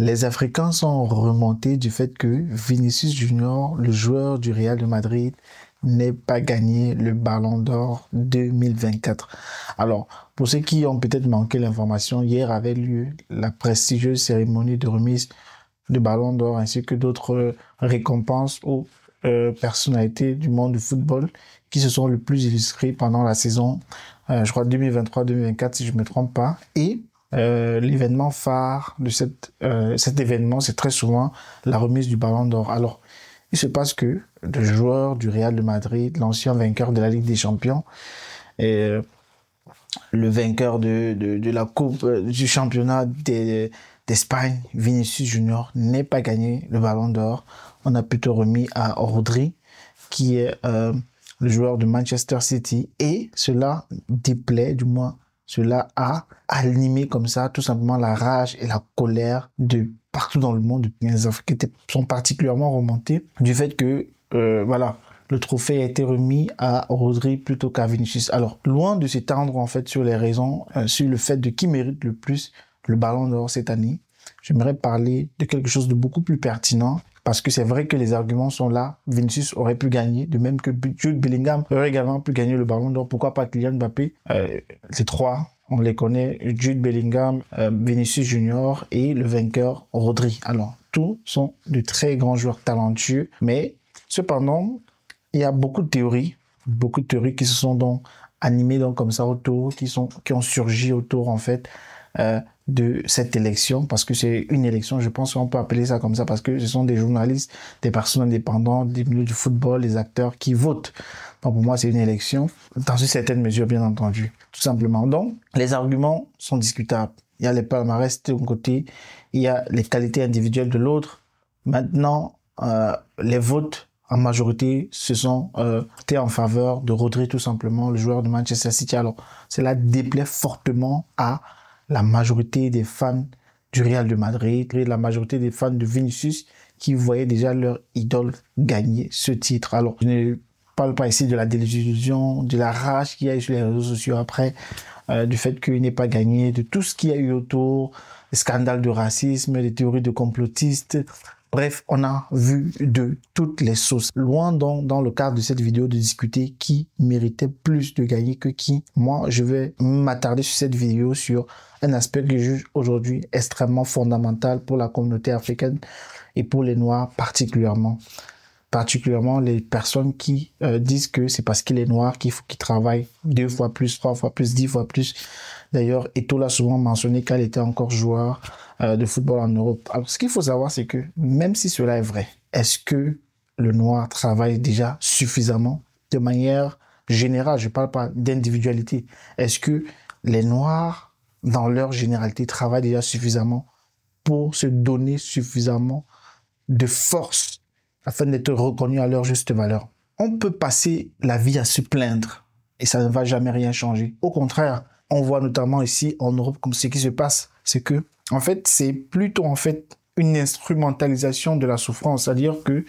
Les Africains sont remontés du fait que Vinicius Junior, le joueur du Real de Madrid, n'ait pas gagné le Ballon d'Or 2024. Alors, pour ceux qui ont peut-être manqué l'information, hier avait lieu la prestigieuse cérémonie de remise du Ballon d'Or ainsi que d'autres récompenses aux personnalités du monde du football qui se sont le plus illustrées pendant la saison, je crois 2023-2024 si je ne me trompe pas. Et l'événement phare de cet événement, c'est très souvent la remise du Ballon d'Or. Alors, il se passe que le joueur du Real de Madrid, l'ancien vainqueur de la Ligue des Champions, et le vainqueur de la Coupe du championnat d'Espagne, Vinicius Junior, n'ait pas gagné le Ballon d'Or. On a plutôt remis à Rodri, qui est le joueur de Manchester City, et cela déplaît, du moins, cela a animé comme ça tout simplement la rage et la colère de partout dans le monde. Les Africains sont particulièrement remontés du fait que, voilà, le trophée a été remis à Rodri plutôt qu'à Vinicius. Alors, loin de s'étendre en fait sur les raisons, sur le fait de qui mérite le plus le Ballon d'Or cette année, j'aimerais parler de quelque chose de beaucoup plus pertinent. Parce que c'est vrai que les arguments sont là. Vinicius aurait pu gagner, de même que Jude Bellingham aurait également pu gagner le Ballon d'Or. Pourquoi pas Kylian Mbappé? Les trois, on les connaît, Jude Bellingham, Vinicius Junior et le vainqueur Rodri. Alors, tous sont de très grands joueurs talentueux, mais cependant, il y a beaucoup de théories qui se sont donc animées donc comme ça autour, qui ont surgi autour en fait de cette élection, parce que c'est une élection, je pense qu'on peut appeler ça comme ça, parce que ce sont des journalistes, des personnes indépendantes, des milieux du football, des acteurs qui votent. Donc pour moi, c'est une élection, dans une certaine mesure, bien entendu, tout simplement. Donc, les arguments sont discutables. Il y a les palmarès d'un côté, il y a les qualités individuelles de l'autre. Maintenant, les votes, en majorité, se sont votés en faveur de Rodri, tout simplement, le joueur de Manchester City. Alors, cela déplaît fortement à la majorité des fans du Real de Madrid, la majorité des fans de Vinicius qui voyaient déjà leur idole gagner ce titre. Alors, je ne parle pas ici de la désillusion, de la rage qu'il y a eu sur les réseaux sociaux après, du fait qu'il n'ait pas gagné, de tout ce qu'il y a eu autour, les scandales de racisme, les théories de complotistes. Bref, on a vu de toutes les sauces. Loin donc, dans le cadre de cette vidéo, de discuter qui méritait plus de gagner que qui. Moi, je vais m'attarder sur cette vidéo sur un aspect que je juge aujourd'hui extrêmement fondamental pour la communauté africaine et pour les Noirs particulièrement. Particulièrement les personnes qui disent que c'est parce qu'il est noir qu'il faut qu'il travaille 2 fois plus, 3 fois plus, 10 fois plus. D'ailleurs, Eto'o l'a souvent mentionné qu'elle était encore joueur de football en Europe. Alors, ce qu'il faut savoir, c'est que même si cela est vrai, est-ce que le noir travaille déjà suffisamment de manière générale? Je ne parle pas d'individualité. Est-ce que les noirs, dans leur généralité, travaillent déjà suffisamment pour se donner suffisamment de force afin d'être reconnus à leur juste valeur? On peut passer la vie à se plaindre et ça ne va jamais rien changer. Au contraire, on voit notamment ici en Europe comme ce qui se passe, c'est que en fait, c'est plutôt en fait une instrumentalisation de la souffrance, c'est-à-dire que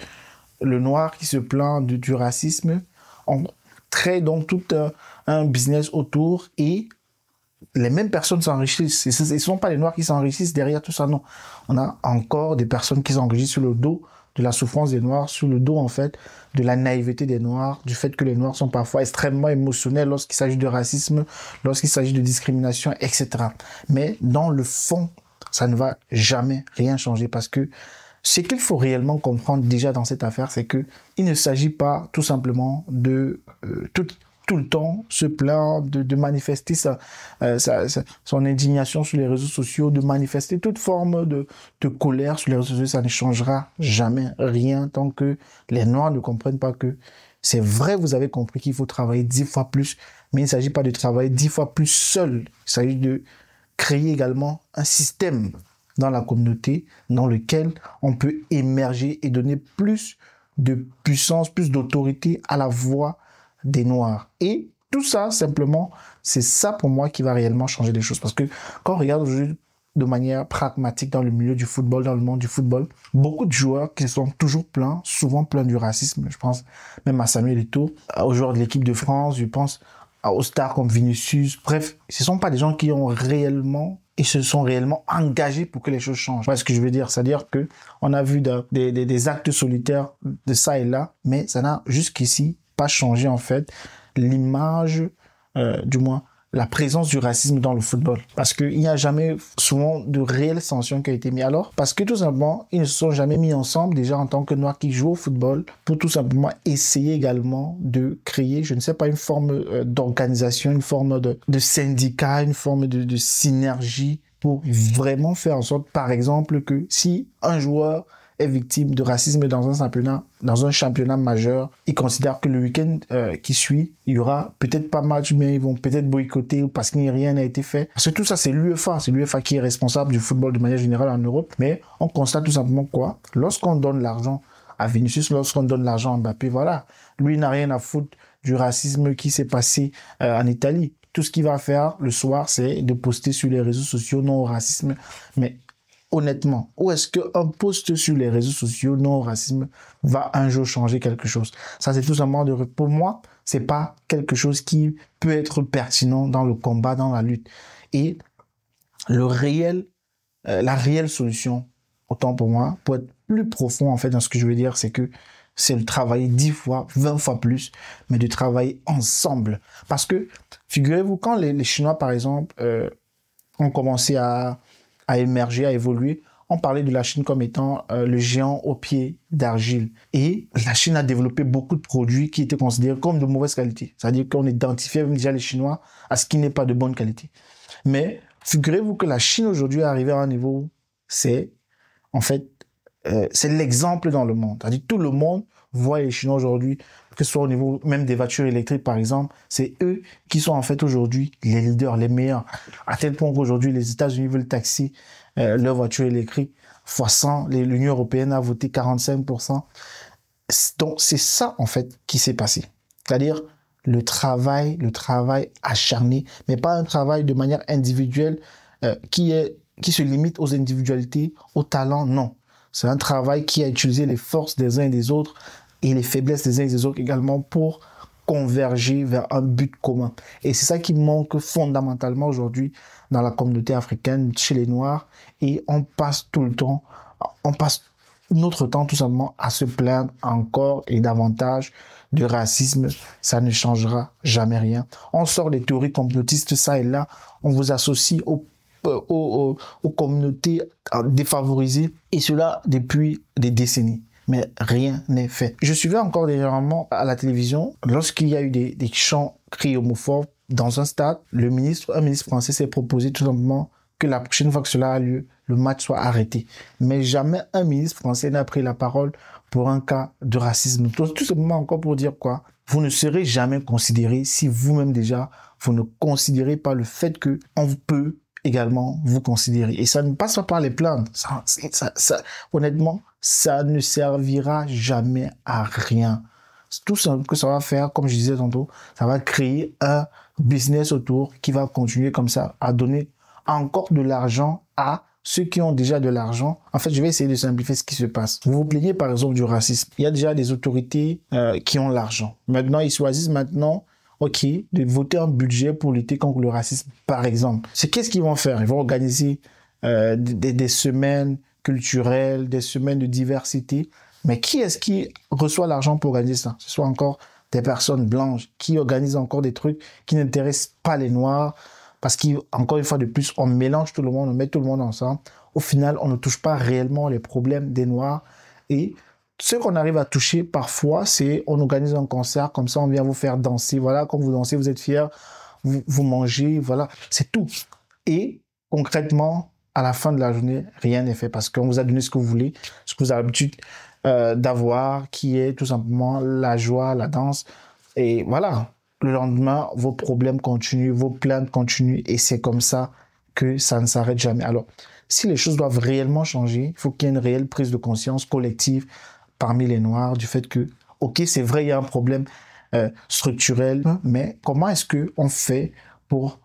le noir qui se plaint du racisme, on crée donc tout un business autour et les mêmes personnes s'enrichissent. Et ce ne sont pas les noirs qui s'enrichissent derrière tout ça, non. On a encore des personnes qui s'enrichissent sur le dos de la souffrance des noirs, sur le dos en fait de la naïveté des noirs, du fait que les noirs sont parfois extrêmement émotionnels lorsqu'il s'agit de racisme, lorsqu'il s'agit de discrimination, etc. Mais dans le fond, ça ne va jamais rien changer parce que ce qu'il faut réellement comprendre déjà dans cette affaire, c'est que il ne s'agit pas tout simplement de tout le temps se plaindre, de manifester son indignation sur les réseaux sociaux, de manifester toute forme de colère sur les réseaux sociaux. Ça ne changera jamais rien tant que les Noirs ne comprennent pas que c'est vrai, vous avez compris qu'il faut travailler 10 fois plus, mais il ne s'agit pas de travailler 10 fois plus seul. Il s'agit de créer également un système dans la communauté dans lequel on peut émerger et donner plus de puissance, plus d'autorité à la voix des Noirs. Et tout ça, simplement, c'est ça pour moi qui va réellement changer les choses. Parce que quand on regarde aujourd'hui de manière pragmatique dans le milieu du football, dans le monde du football, beaucoup de joueurs qui sont toujours pleins, souvent pleins du racisme. Je pense même à Samuel Eto'o, aux joueurs de l'équipe de France, je pense aux stars comme Vinicius. Bref, ce ne sont pas des gens qui ont réellement ils se sont réellement engagés pour que les choses changent. Voilà ce que je veux dire. C'est-à-dire que on a vu des actes solitaires de ça et là, mais ça n'a jusqu'ici pas changé, en fait, l'image, du moins, la présence du racisme dans le football. Parce qu'il n'y a jamais souvent de réelles sanctions qui ont été mises. Alors, parce que tout simplement, ils ne se sont jamais mis ensemble, déjà en tant que Noirs qui jouent au football, pour tout simplement essayer également de créer, je ne sais pas, une forme d'organisation, une forme de syndicat, une forme de synergie pour vraiment faire en sorte, par exemple, que si un joueur est victime de racisme dans un championnat majeur, ils considèrent que le week-end qui suit, il y aura peut-être pas match, mais ils vont peut-être boycotter parce que rien n'a été fait. Parce que tout ça, c'est l'UEFA qui est responsable du football de manière générale en Europe. Mais on constate tout simplement quoi? Lorsqu'on donne l'argent à Vinicius, lorsqu'on donne l'argent à Mbappé, voilà, lui n'a rien à foutre du racisme qui s'est passé en Italie. Tout ce qu'il va faire le soir, c'est de poster sur les réseaux sociaux non au racisme. Mais honnêtement, où est-ce qu'un post sur les réseaux sociaux non au racisme va un jour changer quelque chose? Ça, c'est tout simplement pour moi, c'est pas quelque chose qui peut être pertinent dans le combat, dans la lutte. Et la réelle solution, autant pour moi, pour être plus profond, en fait, dans ce que je veux dire, c'est que c'est de travailler 10 fois, 20 fois plus, mais de travailler ensemble. Parce que, figurez-vous, quand les Chinois, par exemple, ont commencé à émerger, à évoluer, on parlait de la Chine comme étant le géant au pied d'argile. Et la Chine a développé beaucoup de produits qui étaient considérés comme de mauvaise qualité. C'est-à-dire qu'on identifiait même déjà les Chinois à ce qui n'est pas de bonne qualité. Mais figurez-vous que la Chine aujourd'hui est arrivée à un niveau, c'est en fait, c'est l'exemple dans le monde. C'est-à-dire tout le monde voit les Chinois aujourd'hui, que ce soit au niveau même des voitures électriques par exemple, c'est eux qui sont en fait aujourd'hui les leaders, les meilleurs. À tel point qu'aujourd'hui les États-Unis veulent taxer leurs voitures électriques fois 100, l'Union européenne a voté 45%. Donc c'est ça en fait qui s'est passé. C'est-à-dire le travail acharné, mais pas un travail de manière individuelle qui se limite aux individualités, aux talents, non. C'est un travail qui a utilisé les forces des uns et des autres et les faiblesses des uns et des autres également pour converger vers un but commun. Et c'est ça qui manque fondamentalement aujourd'hui dans la communauté africaine, chez les Noirs. Et on passe notre temps tout simplement à se plaindre encore et davantage de racisme. Ça ne changera jamais rien. On sort des théories complotistes, ça et là. On vous associe aux communautés défavorisées, et cela depuis des décennies. Mais rien n'est fait. Je suivais encore dernièrement à la télévision, lorsqu'il y a eu des chants cris homophobes dans un stade, un ministre français s'est proposé tout simplement que la prochaine fois que cela a lieu, le match soit arrêté. Mais jamais un ministre français n'a pris la parole pour un cas de racisme. Tout simplement encore pour dire quoi? Vous ne serez jamais considéré si vous-même déjà, vous ne considérez pas le fait que on peut également vous considérer. Et ça ne passe pas par les plaintes. Honnêtement, ça ne servira jamais à rien. Tout ce que ça va faire, comme je disais tantôt, ça va créer un business autour qui va continuer comme ça à donner encore de l'argent à ceux qui ont déjà de l'argent. En fait, je vais essayer de simplifier ce qui se passe. Vous vous plaignez par exemple du racisme. Il y a déjà des autorités qui ont l'argent. Maintenant, ils choisissent de voter un budget pour lutter contre le racisme, par exemple. Qu'est-ce qu'ils vont faire? Ils vont organiser des semaines culturelles, des semaines de diversité. Mais qui est-ce qui reçoit l'argent pour organiser ça? Ce sont encore des personnes blanches qui organisent encore des trucs qui n'intéressent pas les Noirs. Parce qu'encore une fois de plus, on mélange tout le monde, on met tout le monde ensemble. Au final, on ne touche pas réellement les problèmes des Noirs. Et ce qu'on arrive à toucher parfois, c'est on organise un concert, comme ça on vient vous faire danser. Voilà, quand vous dansez, vous êtes fiers, vous mangez, voilà, c'est tout. Et concrètement, à la fin de la journée, rien n'est fait parce qu'on vous a donné ce que vous voulez, ce que vous avez l'habitude d'avoir, qui est tout simplement la joie, la danse. Et voilà, le lendemain, vos problèmes continuent, vos plaintes continuent et c'est comme ça que ça ne s'arrête jamais. Alors, si les choses doivent réellement changer, il faut qu'il y ait une réelle prise de conscience collective parmi les Noirs du fait que, ok, c'est vrai, il y a un problème structurel, mais comment est-ce qu'on fait pour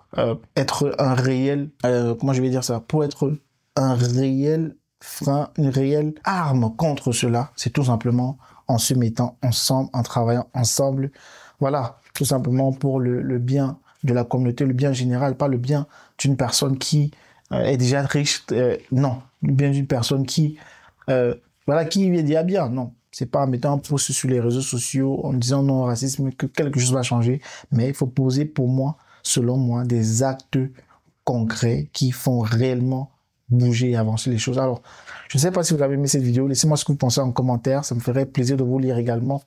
être un réel, pour être un réel frein, une réelle arme contre cela? C'est tout simplement en se mettant ensemble, en travaillant ensemble. Voilà, tout simplement pour le bien de la communauté, le bien général, pas le bien d'une personne qui est déjà riche. Non, bien d'une personne qui, voilà, qui est déjà bien. Non, c'est pas en mettant un post sur les réseaux sociaux en disant non au racisme que quelque chose va changer. Mais il faut poser pour moi, selon moi, des actes concrets qui font réellement bouger et avancer les choses. Alors, je ne sais pas si vous avez aimé cette vidéo. Laissez-moi ce que vous pensez en commentaire. Ça me ferait plaisir de vous lire également.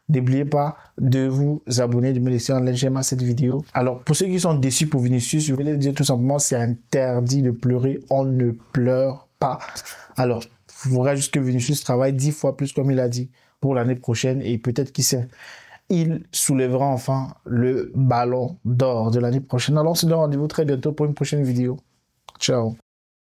N'oubliez pas de vous abonner, de me laisser un j'aime à cette vidéo. Alors, pour ceux qui sont déçus pour Vinicius, je vais les dire tout simplement, c'est interdit de pleurer. On ne pleure pas. Alors, il faudra juste que Vinicius travaille 10 fois plus comme il a dit pour l'année prochaine. Et peut-être qui sait, il soulèvera enfin le ballon d'or de l'année prochaine. Alors, on se donne rendez-vous très bientôt pour une prochaine vidéo. Ciao.